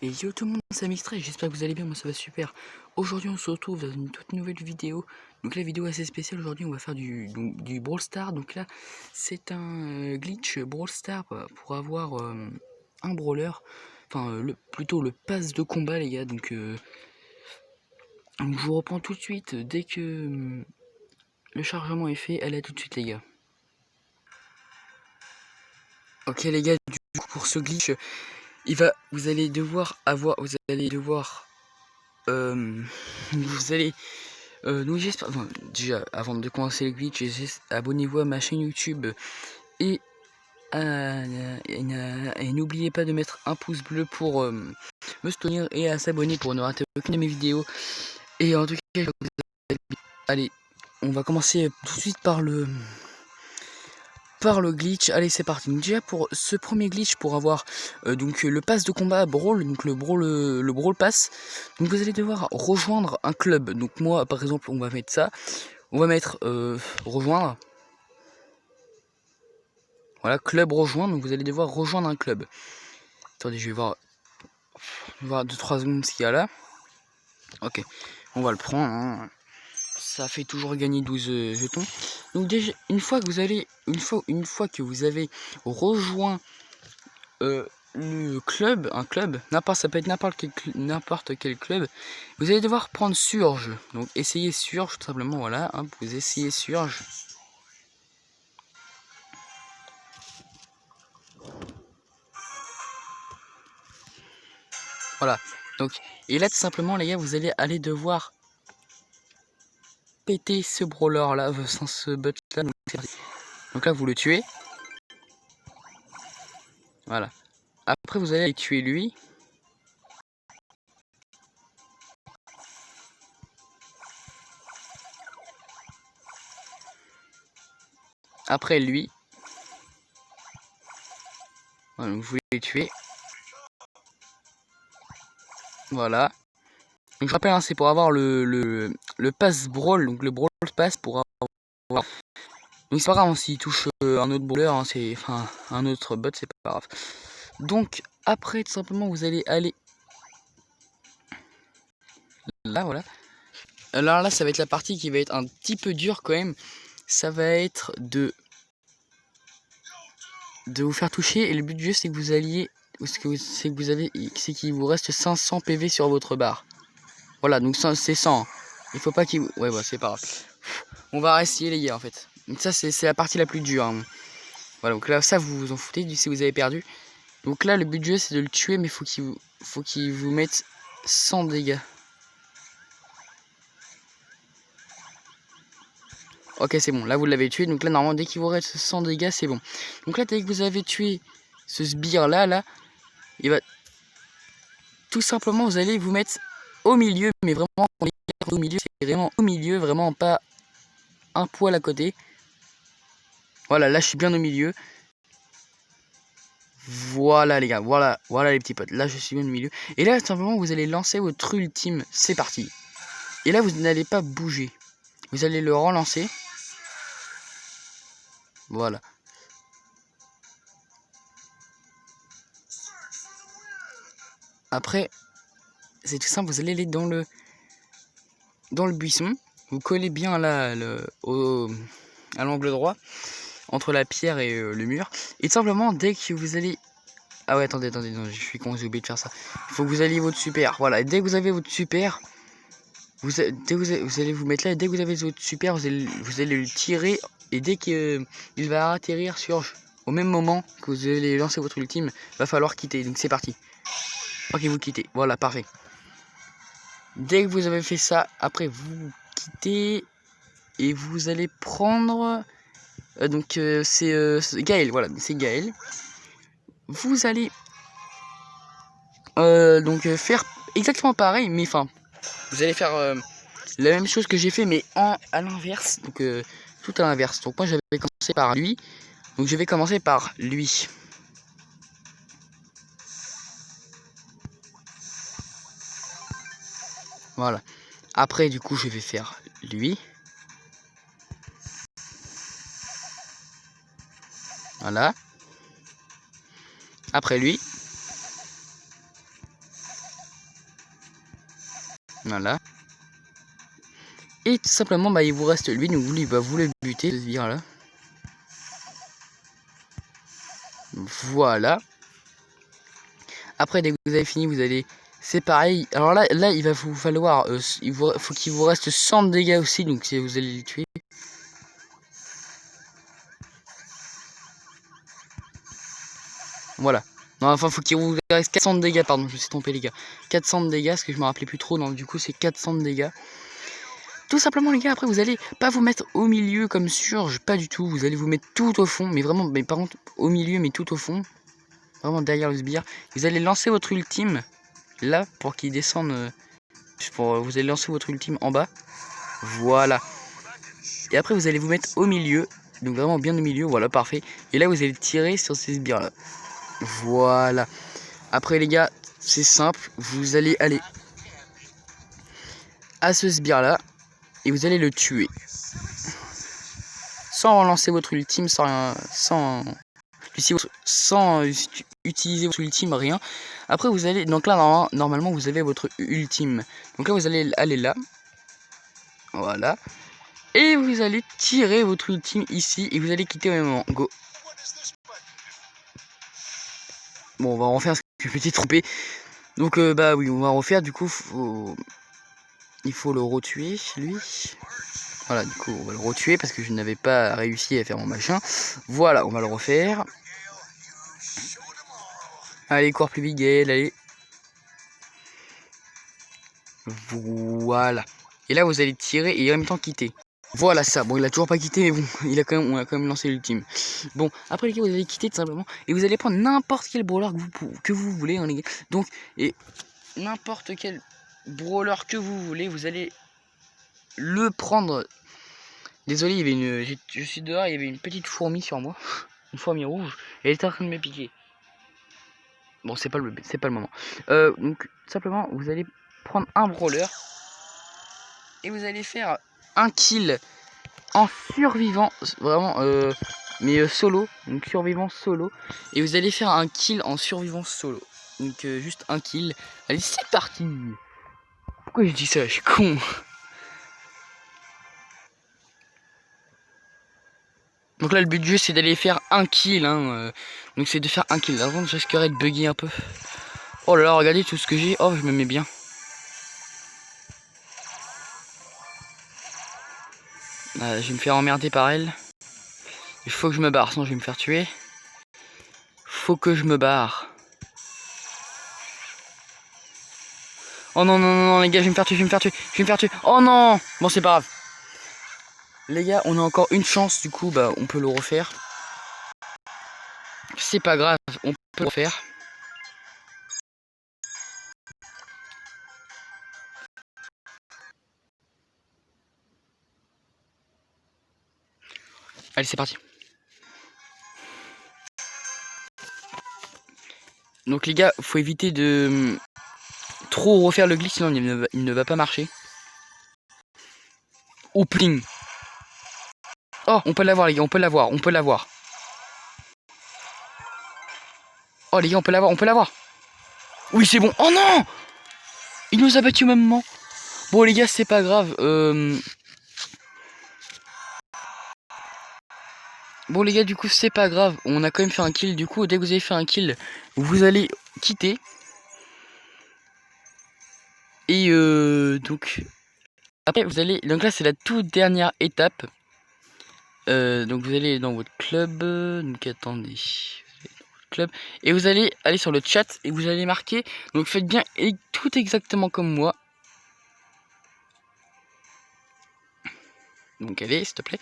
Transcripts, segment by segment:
Et yo tout le monde, c'est Mixtray, j'espère que vous allez bien, moi ça va super. Aujourd'hui on se retrouve dans une toute nouvelle vidéo. Donc la vidéo est assez spéciale, aujourd'hui on va faire du Brawl Stars. Donc là c'est un glitch Brawl Stars pour avoir un brawler. Enfin plutôt le pass de combat les gars. Donc je vous reprends tout de suite dès que le chargement est fait. Allez à tout de suite les gars. Ok les gars, du coup pour ce glitch, vous allez devoir donc j'espère, enfin, déjà avant de commencer le glitch, abonnez-vous à ma chaîne YouTube et, et n'oubliez pas de mettre un pouce bleu pour me soutenir et à s'abonner pour ne rater aucune de mes vidéos. Et en tout cas, allez, on va commencer tout de suite par le glitch. Allez, c'est parti. Donc déjà pour ce premier glitch, pour avoir donc le pass de combat Brawl, donc le Brawl Pass, donc vous allez devoir rejoindre un club. Donc moi par exemple on va mettre ça, on va mettre rejoindre, voilà, club rejoindre. Donc vous allez devoir rejoindre un club. Attendez, je vais voir 2-3 secondes ce qu'il y a là. Ok, on va le prendre, hein. Ça fait toujours gagner 12 jetons. Donc déjà une fois que vous avez rejoint le club, un club, ça peut être n'importe quel club, vous allez devoir prendre Surge. Donc essayez Surge tout simplement, voilà, hein, vous essayez Surge. Voilà, donc, et là tout simplement les gars, vous allez aller devoir péter ce brawler là, sans ce bot là. Donc là vous le tuez. Voilà. Après vous allez aller tuer lui. Après lui. Voilà, donc vous les tuez. Voilà. Donc je rappelle, hein, c'est pour avoir le pass brawl, donc le brawl pass pour avoir. Donc c'est pas grave, hein, s'il touche un autre brawler, hein, enfin un autre bot, c'est pas grave. Donc après tout simplement vous allez aller là, voilà. Alors là ça va être la partie qui va être un petit peu dure quand même. Ça va être de vous faire toucher, et le but du jeu c'est que vous alliez, c'est qu'il vous reste 500 PV sur votre barre. Voilà, donc c'est 100. Il faut pas qu'il vous... Ouais, c'est pas grave. On va essayer les gars en fait. Donc ça c'est la partie la plus dure, hein. Voilà, donc là ça vous vous en foutez si vous avez perdu. Donc là le but du jeu c'est de le tuer, mais faut qu'il vous mette 100 dégâts. Ok, c'est bon, là vous l'avez tué. Donc là normalement dès qu'il vous reste 100 dégâts c'est bon. Donc là dès que vous avez tué ce sbire là, il va tout simplement, vous allez vous mettre au milieu, mais vraiment au milieu, c'est vraiment au milieu, vraiment pas un poil à côté. Voilà, là je suis bien au milieu. Voilà les gars, voilà les petits potes. Là je suis bien au milieu. Et là simplement vous allez lancer votre ultime. C'est parti. Et là vous n'allez pas bouger. Vous allez le relancer. Voilà. Après, c'est tout simple, vous allez aller dans le buisson. Vous collez bien là à l'angle droit entre la pierre et le mur. Et tout simplement dès que vous allez... Ah ouais, attendez, non, je suis con, j'ai oublié de faire ça. Il faut que vous alliez votre super. Voilà, et dès que vous avez votre super, vous allez vous mettre là, et dès que vous avez votre super, vous allez le tirer, et dès qu'il va atterrir au même moment que vous allez lancer votre ultime, va falloir quitter. Donc c'est parti. Ok, vous quittez. Voilà, parfait. Dès que vous avez fait ça, après vous quittez, et vous allez prendre... c'est Gaël, voilà, c'est Gaël. Vous allez faire exactement pareil, mais enfin, vous allez faire la même chose que j'ai fait, mais à l'inverse, donc tout à l'inverse. Donc moi j'avais commencé par lui, donc je vais commencer par lui. Voilà. Après du coup je vais faire lui. Voilà. Après lui. Voilà. Et tout simplement, bah, il vous reste lui, donc vous le butez, ce sbire là. Voilà. Après, dès que vous avez fini, vous allez... C'est pareil. Alors là, il va vous falloir... faut qu'il vous reste 100 dégâts aussi, donc si vous allez les tuer. Voilà. Non, enfin, faut qu'il vous reste 400 de dégâts, pardon, je me suis trompé les gars. 400 de dégâts, parce que je me rappelais plus trop, donc du coup c'est 400 de dégâts. Tout simplement les gars, après vous allez pas vous mettre au milieu comme surge, pas du tout. Vous allez vous mettre tout au fond, mais vraiment, mais par contre au milieu, mais tout au fond. Vraiment derrière le sbire. Vous allez lancer votre ultime, là, pour qu'il descende. Vous allez lancer votre ultime en bas. Voilà. Et après vous allez vous mettre au milieu, donc vraiment bien au milieu, voilà, parfait. Et là vous allez tirer sur ces sbires là. Voilà. Après les gars, c'est simple, vous allez aller à ce sbire là et vous allez le tuer. Sans relancer votre ultime, sans utiliser votre ultime, rien. Après vous allez, donc là normalement vous avez votre ultime. Donc là vous allez aller là. Voilà. Et vous allez tirer votre ultime ici et vous allez quitter au même moment. Go. Bon, on va refaire ce que je m'étais trompé. Donc bah oui, on va refaire, du coup il faut le retuer lui. Voilà, du coup on va le retuer parce que je n'avais pas réussi à faire mon machin. Voilà, on va le refaire. Allez, cours plus vite Gaël, allez. Voilà. Et là vous allez tirer et en même temps quitter. Voilà ça, bon il a toujours pas quitté mais bon, on a quand même lancé l'ultime. Bon, après les gars, vous allez quitter tout simplement et vous allez prendre n'importe quel brawler que vous voulez hein, les gars. Donc, et n'importe quel brawler que vous voulez, vous allez le prendre. Désolé, il y avait je suis dehors, il y avait une petite fourmi sur moi, une fourmi rouge, et elle était en train de me piquer. Bon, c'est pas le moment. Donc simplement, vous allez prendre un brawler et vous allez faire un kill en survivant, vraiment, mais solo, donc survivant solo, et vous allez faire un kill en survivant solo, donc juste un kill. Allez, c'est parti. Pourquoi je dis ça, je suis con. Donc là le but du jeu c'est d'aller faire un kill hein, donc c'est de faire un kill. Avant je risquerais de bugger un peu. Oh là là, regardez tout ce que j'ai. Oh, je me mets bien. Je vais me faire emmerder par elle. Il faut que je me barre, sinon je vais me faire tuer. Faut que je me barre. Oh non, non, non, non, les gars, je vais me faire tuer, je vais me faire tuer, je vais me faire tuer. Oh non. Bon, c'est pas grave. Les gars, on a encore une chance, du coup, bah, on peut le refaire. C'est pas grave, on peut le refaire. Allez, c'est parti. Donc les gars, faut éviter de trop refaire le glitch, sinon il ne va pas marcher. Oh pling. Oh, on peut l'avoir les gars, on peut l'avoir, on peut l'avoir. Oh les gars, on peut l'avoir, on peut l'avoir. Oui, c'est bon. Oh non, il nous a battu au même moment. Bon les gars, c'est pas grave. Bon les gars, du coup c'est pas grave, on a quand même fait un kill. Du coup dès que vous avez fait un kill, vous allez quitter. Et donc après vous allez, donc là c'est la toute dernière étape. Donc vous allez dans votre club, donc attendez, club, et vous allez aller sur le chat et vous allez marquer, donc faites bien et tout exactement comme moi. Donc allez s'il te plaît.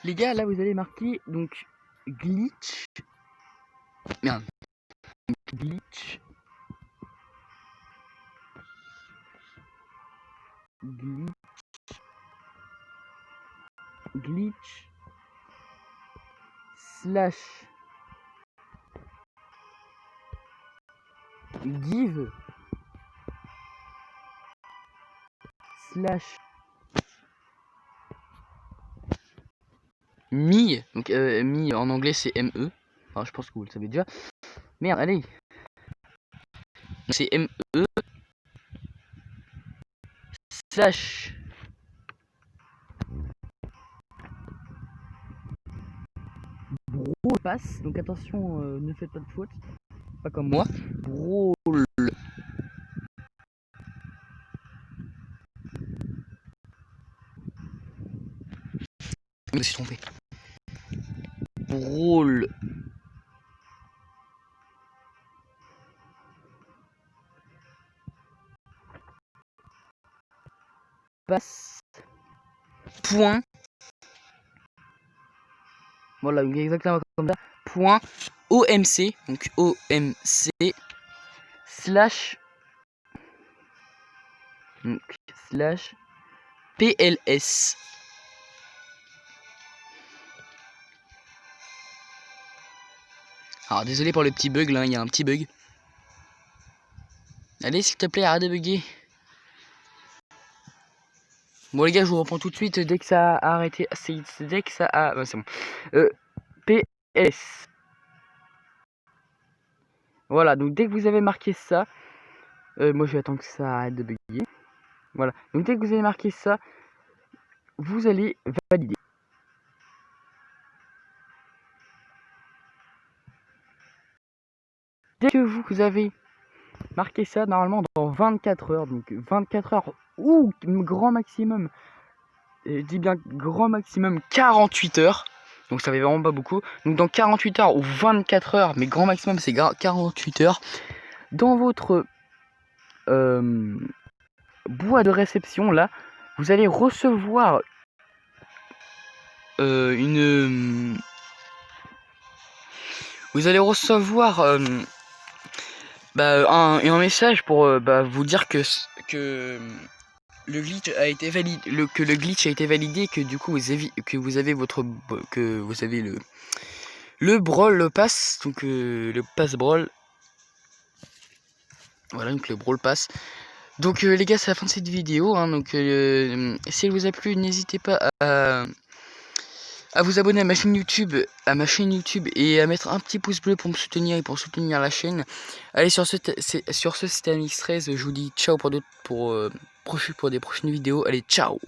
Les gars, là vous allez marquer donc glitch. Merde. Glitch. Glitch slash give slash me, donc me en anglais c'est ME, enfin je pense que vous le savez déjà. Merde, allez, c'est ME slash brawl pass. Donc attention, ne faites pas de faute, pas comme moi. Brawl. Je me suis trompé. Brawl pass. Point. Voilà, exactement comme ça. Point OMC, donc OMC slash slash PLS. Alors désolé pour le petit bug là, il y a un petit bug. Allez s'il te plaît, arrête de bugger. Bon les gars, je vous reprends tout de suite dès que ça a arrêté. C'est dès que ça a... c'est bon. PS. Voilà, donc dès que vous avez marqué ça... moi je vais attendre que ça arrête de bugger. Voilà, donc dès que vous avez marqué ça, vous allez valider. Dès que vous avez marqué ça, normalement dans 24 heures, donc 24 heures ou grand maximum, je dis bien grand maximum 48 heures, donc ça fait vraiment pas beaucoup, donc dans 48 heures ou 24 heures, mais grand maximum c'est 48 heures, dans votre boîte de réception là, vous allez recevoir vous allez recevoir un message pour vous dire que le glitch a été validé, que le glitch a été validé, que du coup vous avez le brawl, le pass, donc le pass brawl. Voilà, donc le brawl pass. Donc les gars, c'est la fin de cette vidéo, hein, donc si elle vous a plu, n'hésitez pas à vous abonner à ma chaîne YouTube, et à mettre un petit pouce bleu pour me soutenir et pour soutenir la chaîne. Allez, sur ce c'était Amix13, je vous dis ciao pour des prochaines vidéos. Allez, ciao.